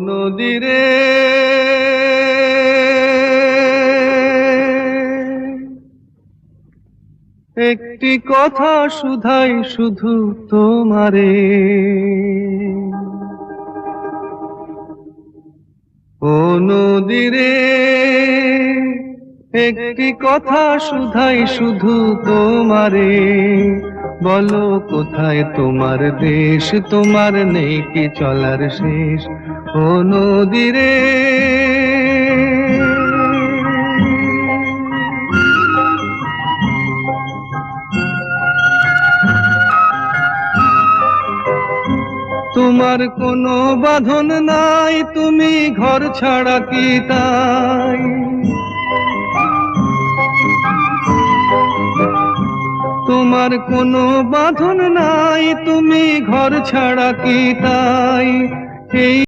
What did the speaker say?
নদী রে, একটি কথা শুধাই শুধু তোমারে। ও নদী রে, একটি কথা শুধাই শুধু তোমারে। বলো কোথায় তোমার দেশ, তোমার নেই কি চলার শেষ। ও নদী রে, তোমার কোনো বাঁধন নাই, তুমি ঘর ছাড়া কি তাই। তোমার কোনো বাঁধন নাই, তুমি ঘর ছাড়া কি তাই। এই